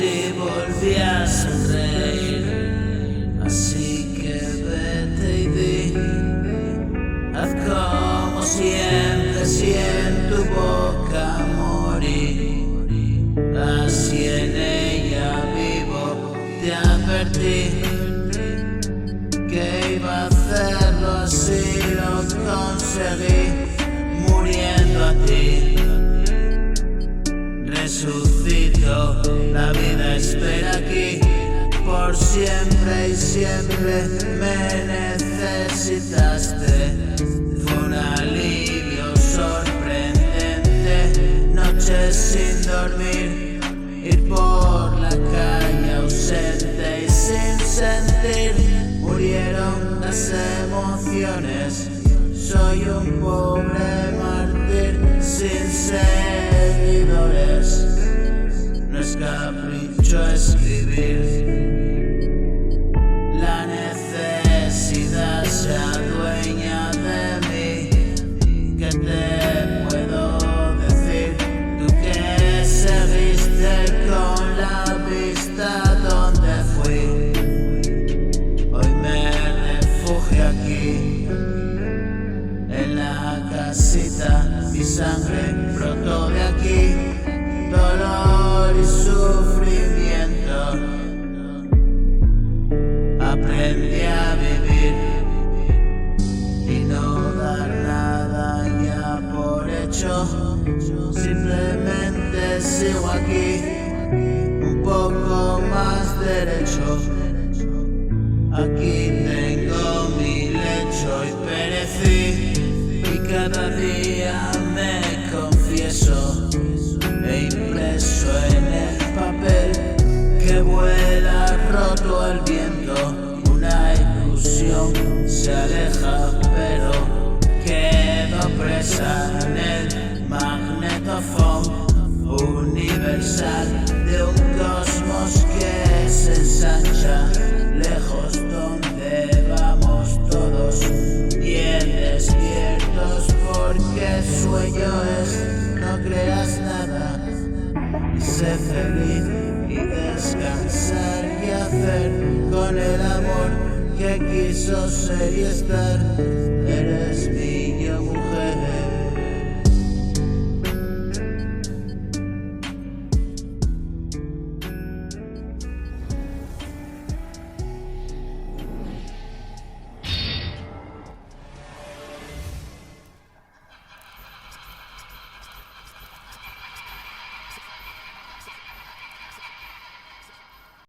si volví a sonreír. Así que vete y di, haz como siempre, si en tu boca morí. Así en ella vivo, te advertí que iba a hacerlo, así lo conseguí, muriendo a ti. Resucito, la vida espera aquí, por siempre y siempre me necesitaste. Fue un alivio sorprendente, noches sin dormir, ir por la calle ausente y sin sentir. Murieron las emociones, soy un pobre mártir sin seguidores. No es capricho escribir, la necesidad se adueña de mí. ¿Qué te puedo decir? Tú que seguiste con la vista donde fui. Hoy me refugio aquí, en la casita. Mi sangre brotó de aquí, dolor y sufrimiento. Aprendí a vivir y no dar nada ya por hecho. Simplemente sigo aquí, un poco más derecho. Aquí tengo mi lecho y perecí, y cada día me confieso, e impreso en el papel que vuela roto al viento. Una ilusión se aleja, pero quedo presa en el magnetofón universal de un cosmos que se ensancha, lejos donde vamos todos, bien despiertos, porque sueño es no creas nada, sé feliz y descansar y hacer con el amor que quiso ser y estar. Eres mi yo mujer.